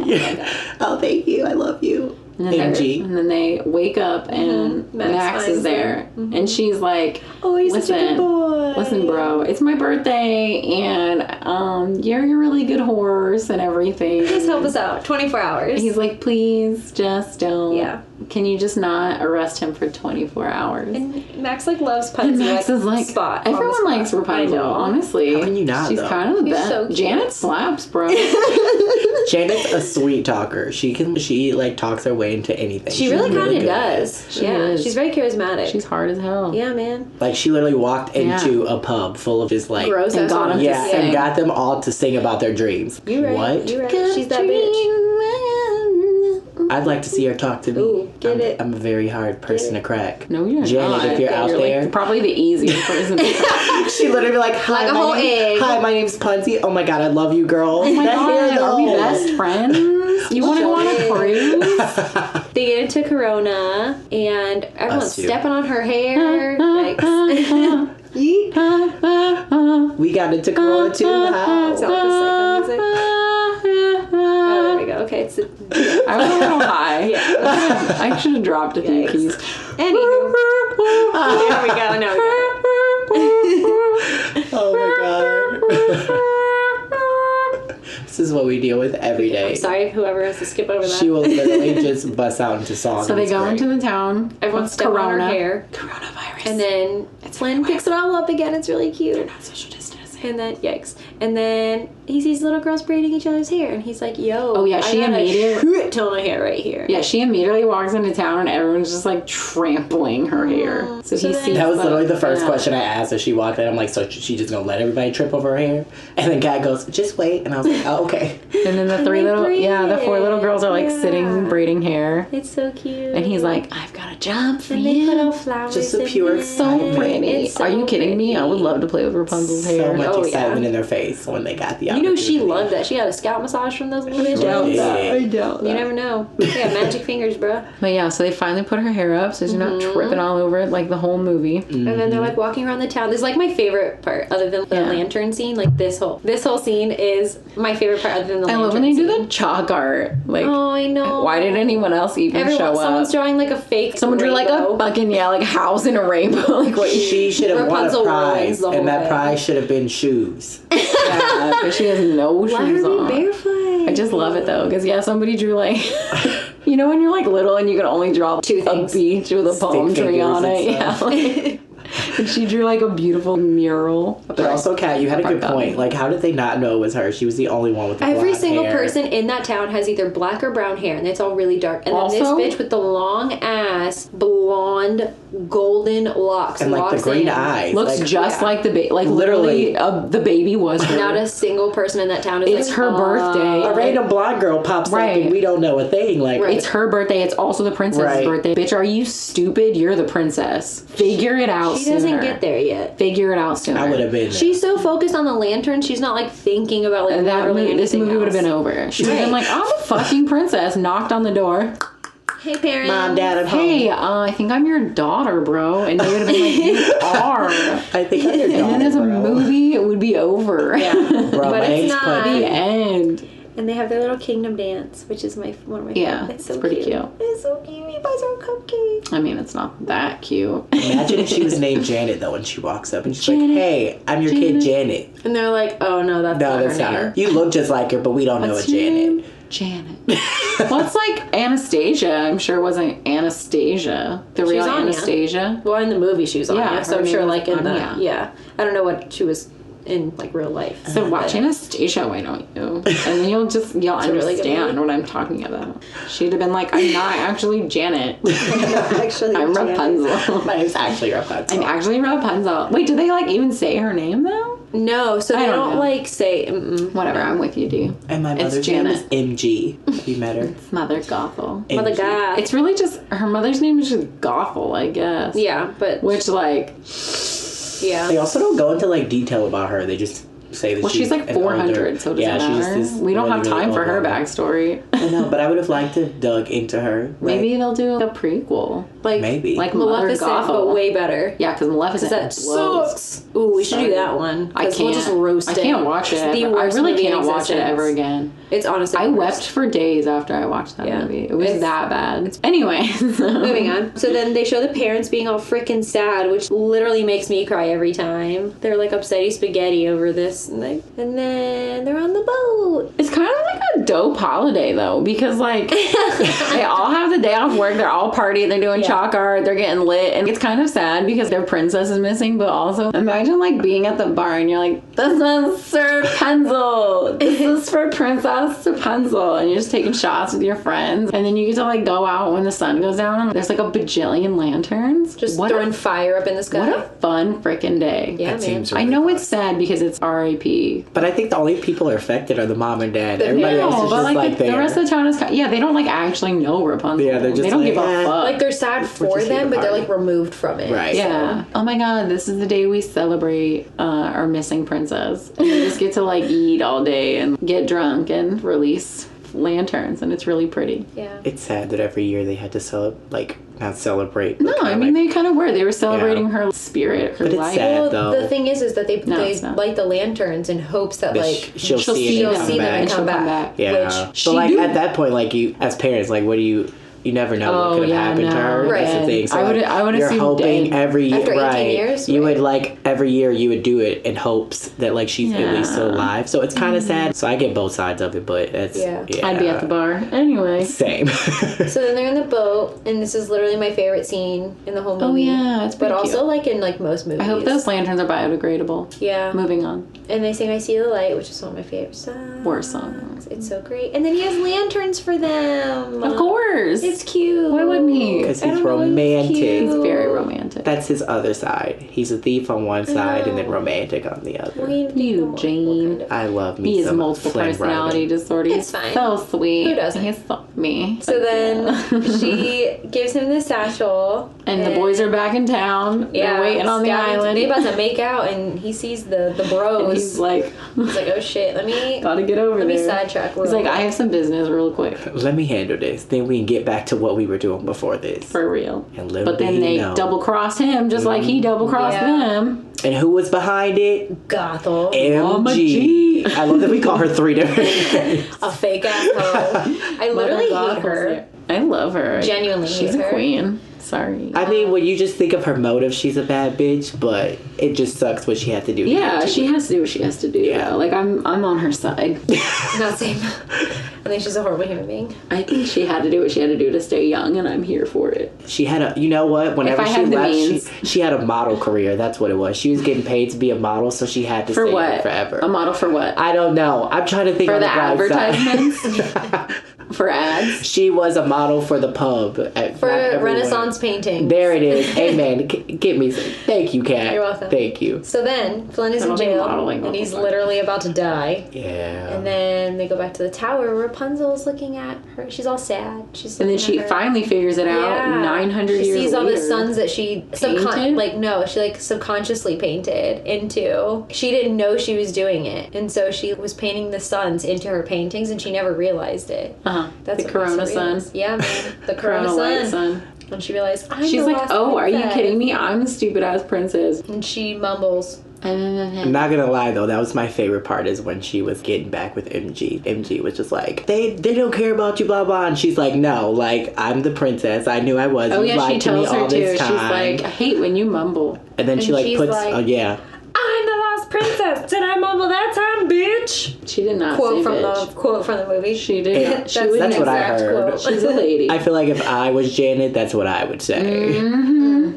Oh, thank you. I love you. And then they wake up and Max is finds there. And she's like, Oh, he's such a good boy. Listen, bro, it's my birthday and you're a really good horse and everything. Please help us out. 24 hours. He's like, please just don't. Yeah. Can you just not arrest him for 24 hours? And Max like loves And Punzi. Max is like, spot. on the everyone spot. likes Rapunzel, I know. honestly. How can you not, She's though? kind of the He's best. so cute. Janet slaps, bro. Janet's a sweet talker. She like talks her way into anything. She She's really kind of good at it. does. She Yeah, is. she's very charismatic. She's hard as hell. yeah, man. Like she literally walked into a pub full of just like Gross And ass got him women. to yeah, sing. and got them all to sing about their dreams. You right. What? You right. She's that bitch. I'd like to see her talk to me. Ooh, get it. I'm a very hard person to crack. No, you're Janet, not. if you're out there. like probably the easiest person to She literally be like, hi, Like a whole egg. Hi, my name's Punzi. Oh my god, I love you, girl. Oh my That hair, god, are we though. best friends? You want to go on a cruise? They get into Corona, and everyone's Us too. stepping on her hair. Yikes. Yeet. We got into Corona too. How? Sounds like the psycho music. Oh, there we go. Okay, it's. I was a little high. Yeah. I should have dropped a few keys. Anywho. There we go. No, Oh my god. This is what we deal with every day. I'm sorry, whoever has to skip over that. She will literally just bust out into song. So they go into the town. Everyone's stepping on her hair. Coronavirus. And then Flynn picks it all up again. It's really cute. They're not social distancing. And then, yikes. And then he sees little girls braiding each other's hair. And he's like, yo. Oh, yeah, she immediately. Tone of hair right here. Yeah, she immediately walks into town and everyone's just like trampling her hair. So he sees. That was literally the first question I asked as she walked in. I'm like, so she just gonna let everybody trip over her hair? And then Kat goes, just wait. And I was like, oh, okay. And then the the four little girls are like sitting braiding hair. It's so cute. And he's like, I've got a job for and you. they put all flowers. Just a pure in So excitement. pretty. It's so Are you kidding me? I would love to play with Rapunzel's hair. So much Oh, excitement yeah. in their face when they got the You know she loved that. She got a scalp massage from those little bitches. I doubt You never know. They got magic fingers, bruh. But yeah, so they finally put her hair up so she's not tripping all over it like the whole movie. And then they're like walking around the town. This is like my favorite part, other than the lantern scene. Like this whole scene is my favorite part, other than the lantern. I love when they scene. do the chalk art. Like, Oh, I know. why did anyone else even show up? Someone's drawing like a fake. Someone drew like a rainbow. fucking like house in a rainbow. Like what? She should have won a Rapunzel prize, ruins the and whole that thing. prize should have been shoes. Yeah, because she has no Let shoes her be on. barefoot. I just love it though, because somebody drew like, you know, when you're like little and you can only draw Two things. a beach with a palm tree figures on and it. Yeah. stuff. Like, and she drew like a beautiful mural. But also, Kat, you had a good Park point. Like, how did they not know it was her? She was the only one with the Every blonde single hair. person in that town has either black or brown hair, and it's all really dark. And then Also- this bitch with the long ass, blonde, golden locks And like walks the green in. eyes. Looks like, just like the baby. Like literally, the baby was her. Not a single person in that town is It's like, her birthday. a random blonde girl pops up Right. and we don't know a thing. Like, It's her birthday. It's also the princess's Right. birthday. Bitch, are you stupid? You're the princess. Figure it out She sooner. doesn't get there yet. Figure it out sooner. I would have been. She's so focused on the lantern, she's not like thinking about like literally This anything movie would have else. been over. She would have been Right. like, I'm a fucking princess. Knocked on the door. Hey parents. Mom, Dad at home. Hey, I think I'm your daughter, bro. And they would have been like, you are. I think I'm your daughter, And then as a bro. movie, it would be over. Yeah. Bro, But my it's name's not. Putty. The end. And they have their little kingdom dance, which is one of my Yeah, favorites. it's pretty cute. It's so cute. He buys her a cupcake. I mean, it's not that cute. Imagine if she was named Janet, though, and she walks up and she's like, Janet. hey, I'm your kid, Janet. And they're like, oh no, that's No, not that's her not name. her. You look just like her, but we don't know a What's your Janet. name? Janet. Well, it's like Anastasia. I'm sure it wasn't Anastasia. The real Anya. Anastasia. Well, in the movie she was on Yeah, yeah, so her I'm name sure was like in Anya. the I don't know what she was in like real life. So watch Anastasia, why don't you? And then you'll really good understand movie. what I'm talking about. She'd have been like, I'm not actually Janet. Actually, I'm Rapunzel. My name's actually Rapunzel. I'm actually Rapunzel. Wait, did they like even say her name though? No, so they I don't don't know. like say. Whatever, I'm with you, D. And my It's mother's name is Janet. MG. Have you met her? Mother Gothel. Mother MG. God. It's really just her mother's name is just Gothel, I guess. Yeah, but Which like, yeah. They also don't go into like detail about her. They just say that well, she's like an 400, older- so does yeah, it she's matter? just this We don't really, have really time for old her woman. backstory. I know, but I would have liked to dug into her. Right? Maybe they'll do a prequel, Like Maybe. like Mother Maleficent, Gothel. but way better. Yeah, because Maleficent That blows. sucks. Ooh, we should do that one. I 'cause can't. We'll just roast I it. can't watch it. It's the ever. I worst really movie in can't watch it existence. ever again. It's honestly. I the wept worst. for days after I watched that Yeah. movie. It was It's- that bad. Anyway, Moving on. So then they show the parents being all freaking sad, which literally makes me cry every time. They're like upsetty spaghetti over this, and then they're on the boat. It's kind of like a dope holiday though, because like they all have the day off work. They're all partying. They're doing chalk art. They're getting lit, and it's kind of sad because their princess is missing. But also, imagine like being at the bar and you're like, "This is Sir Rapunzel. This is for Princess Rapunzel," and you're just taking shots with your friends, and then you get to like go out when the sun goes down. And there's like a bajillion lanterns. Just what throwing a, fire up in the sky. what a fun freaking day. Yeah, That man. seems I really know fun. it's sad because it's R.I.P. But I think the only people are affected are the mom and dad. Everybody else is but just like the there. rest of the town is they don't like actually know Rapunzel. Yeah, they're just they don't like, give a eh. fuck. Like they're sad for just here them, to but they're party. like removed from it. Right. yeah. Oh my god, this is the day we celebrate our missing princess. And we just get to like eat all day and get drunk and release lanterns, and it's really pretty. Yeah. It's sad that every year they had to not celebrate. No, I mean, they kind of were. They were celebrating her spirit, her but it's life. sad, though. The thing is that they light the lanterns in hopes that, like, she'll see them and come back. Yeah. Which but, like, at that point, like, you, as parents, like, what do you... You never know what could have happened to her. Right. That's the thing. So I would you're assume hoping dead. every year, After 18 years, you would like every year you would do it in hopes that like she's at least still alive. So it's kind of sad. So I get both sides of it, but it's I'd be at the bar anyway. Same. So then they're in the boat, and this is literally my favorite scene in the whole movie. Oh yeah, it's pretty also cute. like in like most movies. I hope those lanterns are biodegradable. Yeah. Moving on. And they sing "I See the Light," which is one of my favorite songs. Worst songs. It's so great. And then he has lanterns for them. Of course. It's cute. Why wouldn't he? Because he's romantic. He's very romantic. That's his other side. He's a thief on one side and then romantic on the other. Eugene. I love me. He has some multiple Flynn personality Rider. disorder. It's He's fine. so sweet. Who doesn't? He's so me. So then she gives him the satchel. And the boys are back in town. They're waiting on the island. They about to make out, and he sees the bros. And he's like, oh shit, let me gotta get over there. Let me sidetrack. He's like, I have some business real quick. Let me handle this. Then we can get back to what we were doing before this. For real. And little but then did he they know. double cross him just like he double crossed them. And who was behind it? Gothel. MG. I love that we call her 3 different names. A fake ass hoe. I literally hate her. I love her. Genuinely She's hate a her. queen. Sorry. I mean, when you just think of her motive, she's a bad bitch, but it just sucks what she had to do. Yeah, she has to do what she has to do. Yeah. Like, I'm on her side. Not same. I think she's a horrible human being. I think she had to do what she had to do to stay young, and I'm here for it. She had a, you know what? Whenever If I she had the left, means. she had a model career. That's what it was. She was getting paid to be a model, so she had to For stay what? there forever. A model for what? I don't know. I'm trying to think For on the bright side. advertisements? For ads? She was a model for the pub. For Renaissance painting. There it is. Amen. Get me some. Thank you, Kat. You're welcome. Thank you. So then, Flynn is in jail, and he's literally about to die. Yeah. And then they go back to the tower. Rapunzel's looking at her. She's all sad. And then she finally figures it out 900 years later. She sees all the suns that she painted? subconsciously painted into. She didn't know she was doing it. And so she was painting the suns into her paintings, and she never realized it. That's the Corona sun. Yeah, man. The Corona light sun. When she realized, she's like, oh, are you kidding me? I'm the stupid ass princess. And she mumbles. I'm not gonna lie though, that was my favorite part is when she was getting back with MG. MG was just like, they don't care about you, blah blah, and she's like, no, like I'm the princess. I knew I was. Oh you yeah, lied she to me tells her all too. this time. She's like, I hate when you mumble. And then she like she's puts, like, oh yeah. I'm the lost princess. Did I mumble that time, bitch? She did not Quote say from bitch. the quote from the movie. She did. That's She what I exact heard. quote. She's a lady. I feel like if I was Janet, that's what I would say.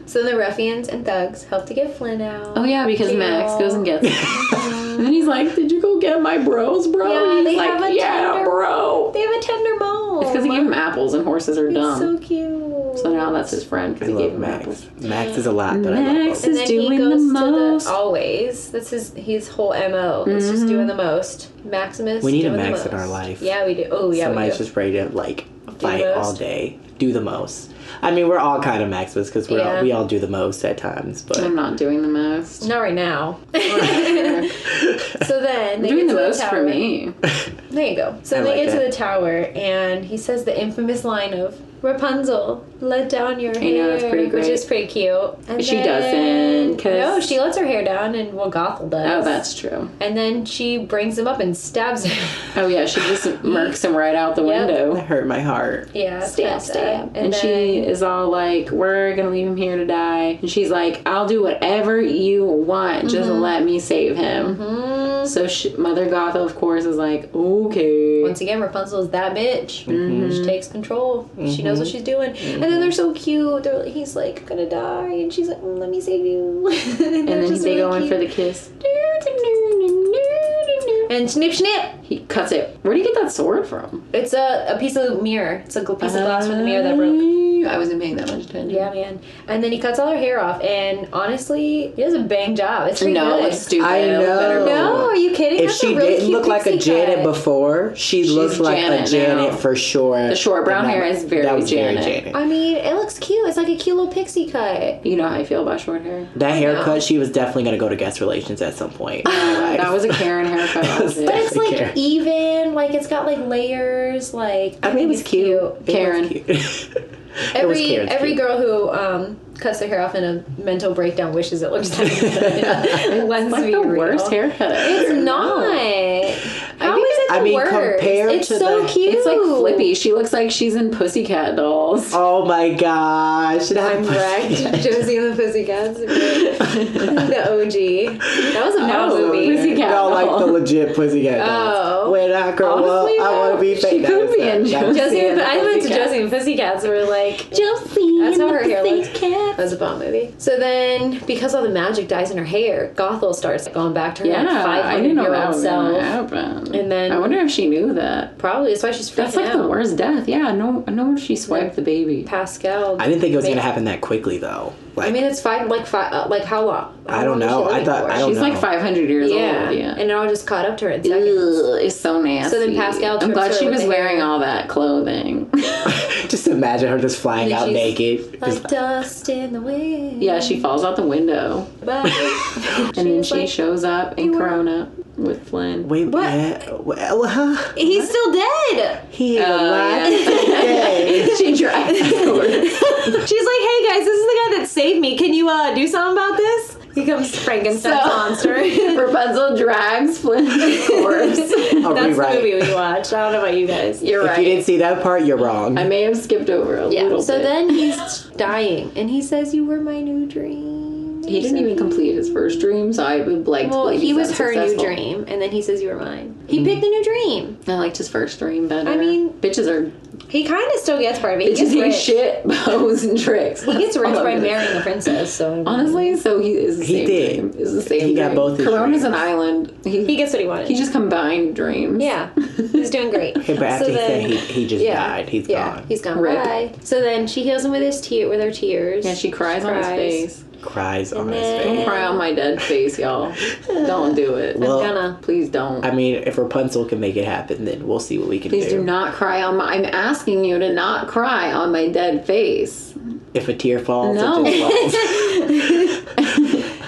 So the ruffians and thugs help to get Flynn out. Oh yeah, because Max goes and gets him. And then he's like, did you go get my bros, bro? Yeah, and they he's have like, a yeah, tender- bro. They have a tender mole. It's because he gave him apples and horses are dumb. So cute. So now that's his friend I because he gave love him Max. apples. Max is a lot, but I love Max him. And is then he doing goes the most. to the always. That's his whole MO. It's just doing the most. Maximus. We need a doing the Max in most. our life. Yeah, we do. Oh yeah, Somebody's we do. just ready to like fight the all most. day, do the most. I mean, we're all kind of Maximus because we all do the most at times, but I'm not doing the most. Not right now. So then they Doing get the to most tower. for me. There you go. So I they like get to that. the tower, and he says the infamous line of Rapunzel, let down your hair. know, that's pretty Which great. is pretty cute. And She then- doesn't, 'cause- No, she lets her hair down, and Gothel does. Oh, that's true. And then she brings him up and stabs him. Oh yeah, she just murks him right out the Yep. window. that hurt my heart. Yeah, it's Stab, kinda sad. stab. And then, she is all like, we're gonna leave him here to die. And she's like, I'll do whatever you want. Just let me save him. So Mother Gothel, of course, is like, okay. once again, Rapunzel is that bitch. She takes control. She knows what she's doing. And then they're so cute. He's like, gonna die. And she's like, let me save you. And then they go in for the kiss. And snip, snip. He cuts it. Where do you get that sword from? It's a piece of mirror. It's a piece of glass from the mirror that broke. I wasn't paying that much attention. Yeah, man. And then he cuts all her hair off. And honestly, he does a bang job. It's pretty No, good. it's stupid. I know. No, are you kidding? If That's she a really didn't cute look like a pixie Janet cut. before, she looks like Janet a Janet now. for sure. The short brown But hair is very that was Janet. Very Janet. I mean, it looks cute. It's like a cute little pixie cut. You know how I feel about short hair. That haircut, she was definitely going to go to guest relations at some point. That was a Karen haircut. That was it. But it's like Karen. even, like it's got like layers. Like I mean, it was it's cute. Karen. It was cute. Every girl who cuts their hair off in a mental breakdown wishes it looks like that. Let's like be the real. worst haircut. It's not. How is it the worst? Compared it's to so cute. It's like Flippy. She looks like she's in Pussycat Dolls. Oh my gosh. I'm wrecked. Josie and the Pussycats. The OG. That was a movie. Pussycat No, like the Dolls. legit Pussycat Dolls. Oh. When I grow Honestly, up, I want to be she fake. could be in Josie and I went to Pussycat. Josie and Pussycats. We're like Josie. That's how her hair looks. Pussycat. That was a bomb movie. So then, because all the magic dies in her hair, Gothel starts going back to her Yeah, like I didn't know that 500-year-old was self. gonna happen. And then I wonder if she knew that. Probably that's why she's freaking That's like out. the worst death. Yeah, no, I know when she swiped the baby. Pascal. I didn't think it was going to happen that quickly, though. Like, I mean, it's like how long? I don't know. I don't She's know. like 500 years Yeah, old. Yeah. and it all just caught up to her in seconds. Ugh, it's so nasty. So then Pascal I'm trips glad her she with was the wearing hair. all that clothing. Just imagine her just flying And out she's naked. Like Just, dust in the wind. Yeah, she falls out the window. But And then was she like, shows up in "You were-" Corona with Flynn. wait, What? He's still dead. He ain't Oh, alive. yeah. Yay. She drives forward. She's like, hey guys, this is the guy that saved me. Can you do something about this? He comes Frankenstein's So- monster. Rapunzel drags Flynn's corpse. I'll That's rewrite. the movie we watched. I don't know about you guys. You're If right. you didn't see that part, you're wrong. I may have skipped over a little So bit. then he's dying, and he says, "You were my new dream." He didn't even complete his first dream, so I would like to Well, believe he he's was her new unsuccessful. dream, and then he says, "You were mine." He picked the new dream. I liked his first dream better. I mean- bitches are He kind of still gets part of it. He bitches gets eat rich. shit, bows, and tricks. He gets rich All by of it. marrying the princess. So Honestly, so he is the He same did. dream. Is the same He got dream. both his Corona's dreams. an island. he gets what he wanted. He just combined dreams. Yeah, he's doing great. Hey, but after So he then- said he just died, he's gone. He's gone. Rip. Bye. So then she heals him with her tears. Yeah, she cries on his face. Cries on his then- Don't face. cry on my dead face, y'all. Don't do it. Well, I'm gonna. Please don't. I mean, if Rapunzel can make it happen, then we'll see what we can Please do not cry on my... I'm asking you to not cry on my dead face. If a tear falls, No. it just falls.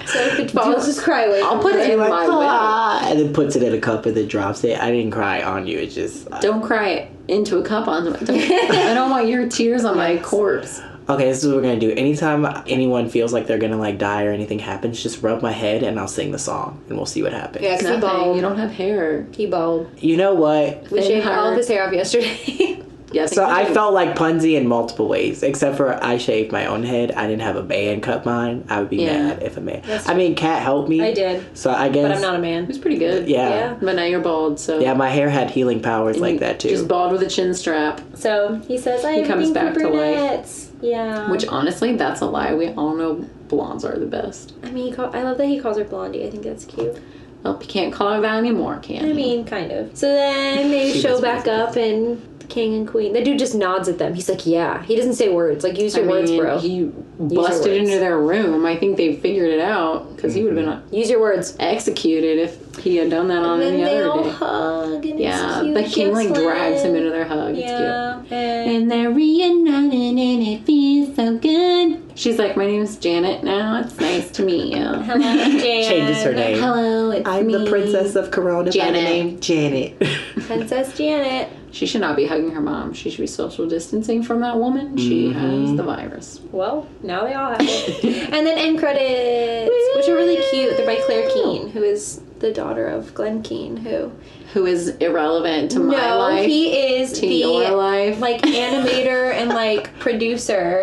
So if it falls, just cry away. I'll put it in Like, my will. "Ah," and then puts it in a cup and then drops it. I didn't cry on you. It's just Don't cry into a cup on... I don't want your tears on my corpse. okay. This is what we're gonna do. Anytime anyone feels like they're gonna like die or anything happens, just rub my head and I'll sing the song and we'll see what happens. Yeah, 'cause he Nothing. bald. You don't have hair. He bald. You know what? We Thin shaved all hair. of his hair off yesterday. Yeah, So I felt like Punzi in multiple ways, except for I shaved my own head. I didn't have a man cut mine. I would be Yeah. mad if a man. That's I mean, Kat helped me. I did. So I guess. But I'm not a It man. was pretty good. Yeah. But now you're bald, so... Yeah, my hair had healing powers like that too. Just bald with a chin strap. So he says, I have comes everything back for to life. brunettes. Yeah. Which, honestly, that's a lie. We all know blondes are the best. I mean, I love that he calls her Blondie. I think that's cute. Well, you can't call her that anymore, can I you? mean, kind of. So then they She show was back really up and King and Queen. The dude just nods at them. He's like, yeah. He doesn't say words. Like, use your words, bro. He busted words. into their room. I think they figured it out because he would have been Use your words. executed if he had done that on And any then they other all day. hug and Yeah, it's cute. the king like Just drags him like- into their hug. Yeah. It's cute. And they're reunited and it feels so good. She's like, my name's Janet now. It's nice to meet you. Hello, Jan. Changes her name. Hello, it's I'm me. the princess of Corona by the Janet. name Janet. Princess Janet. She should not be hugging her mom. She should be social distancing from that woman. She has the virus. Well, now they all have it. And then end credits, which are really cute. They're by Claire Keane, who is the daughter of Glenn Keane, Who is irrelevant to my life. he is to the your life. like animator and like producer.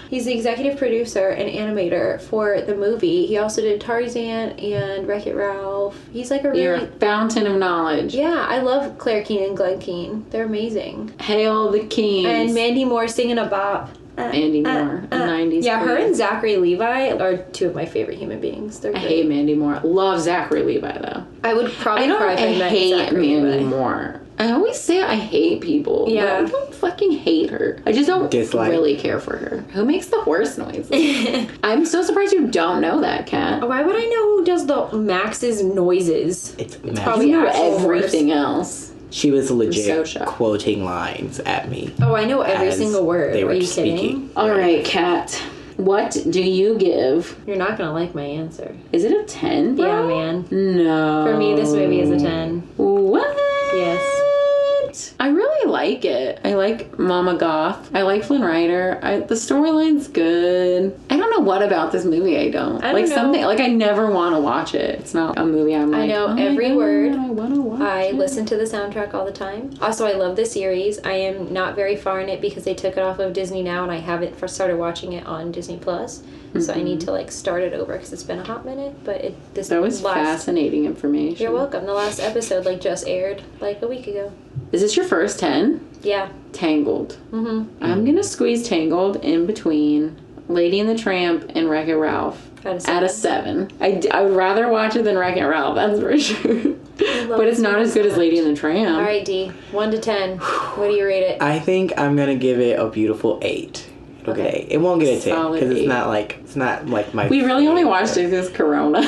He's the executive producer and animator for the movie. He also did Tarzan and Wreck-It Ralph. He's like a really You're a fountain of knowledge. yeah. I love Claire Keane and Glenn Keane. They're amazing. Hail the Kings. And Mandy Moore singing a bop. Mandy Moore, a 90s Yeah, her queen. and Zachary Levi are two of my favorite human beings. They're I great. hate Mandy Moore. Love Zachary Levi, though. I would probably I don't cry if I met hate Zachary Mandy Levi. Moore. I always say I hate people. Yeah. But I don't fucking hate her. I just don't Dislike. really care for her. Who makes the horse noises? I'm so surprised you don't know that, Kat. Why would I know who does the Max's noises? It's probably You know actual everything else. She was legit so shocked. quoting lines at me. Oh, I know every as single word. they Are were you speaking. kidding? All right, Kat. What do you give? You're not gonna like my answer. Is it a 10? Yeah, man. No. For me, this movie is a 10. What? Yes. it. I really like it. I like Mama Goth. I like Flynn Rider. The storyline's good. I don't know what about this movie I don't. I don't know. Something, like I never want to watch it. It's not a movie I'm like, I know every word. I want to watch I it. listen to the soundtrack all the time. Also, I love the series. I am not very far in it because they took it off of Disney Now, and I haven't started watching it on Disney Plus. So I need to like start it over because it's been a hot minute. But that was fascinating information. You're welcome. The last episode just aired like a week ago. Is this your first 10? Yeah. Tangled. I'm gonna squeeze Tangled in between Lady and the Tramp and Wreck-It Ralph. At a 7. I would rather watch it than Wreck-It Ralph, that's for sure. But it's not as good as Lady and the Tramp. All right, D. 1 to 10. What do you rate it? I think I'm gonna give it a beautiful 8. It'll get 8. It won't get a 10 because it's not like my. We really only watched it because Corona.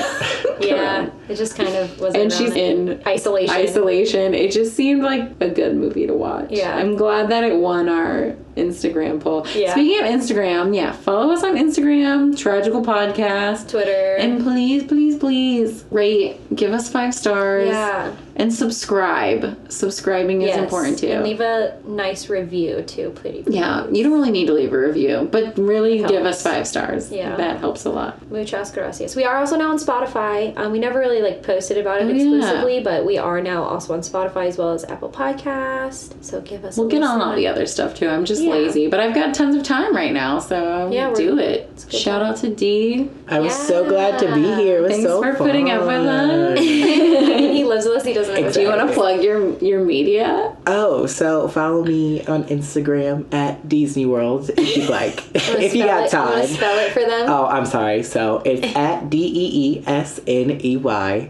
Yeah, it just kind of was. And she's in isolation. It just seemed like a good movie to watch. Yeah, I'm glad that it won our Instagram poll. Yeah. Speaking of Instagram, follow us on Instagram, Tragical Podcast, Twitter, and please rate, give us 5 stars. Yeah. And subscribe. Subscribing is important too. And leave a nice review too, please. Yeah, you don't really need to leave a review, but really give us 5 stars. Yeah. That helps a lot. Muchas gracias. We are also now on Spotify. We never really posted about it exclusively, but we are now also on Spotify as well as Apple Podcast. So give us We'll get on all the other stuff too. I'm just lazy, but I've got tons of time right now, so do it. Shout out to D. I was so glad to be here. It was Thanks so for fun. putting up with us. He lives with us. He doesn't know. Do you want to plug your media? Oh, so follow me on Instagram at Disney World if you'd like. If you got time. You want to spell it for them? Oh, I'm sorry. So it's at DEESNEY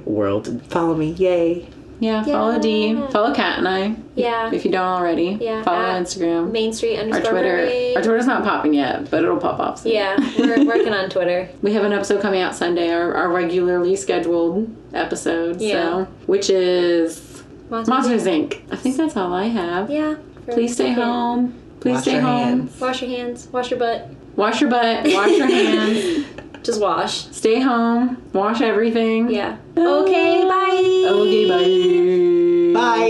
World. Follow me. Yay. Yeah, follow D. Follow Kat and I. Yeah. If you don't already. Yeah. Follow on Instagram. Main Street _ Our Twitter. Our Twitter's not popping yet, but it'll pop off soon. Yeah, we're working on Twitter. We have an episode coming out Sunday, our regularly scheduled episode. So, which is Monsters Inc. I think that's all I have. Yeah. Please stay home. Please stay home. Wash your hands. Wash your butt. Wash your butt. Wash your hands. Just wash. Stay home. Wash everything. Yeah. Okay, bye. Okay, bye. Bye.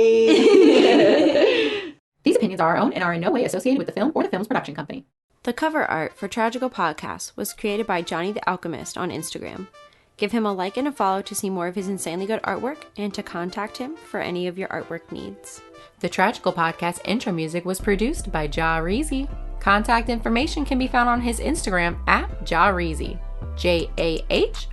These opinions are our own and are in no way associated with the film or the film's production company. The cover art for Tragical Podcast was created by Johnny the Alchemist on Instagram. Give him a like and a follow to see more of his insanely good artwork and to contact him for any of your artwork needs. The Tragical Podcast intro music was produced by Jahreezy. Contact information can be found on his Instagram at Jahreezy. Jahreezy.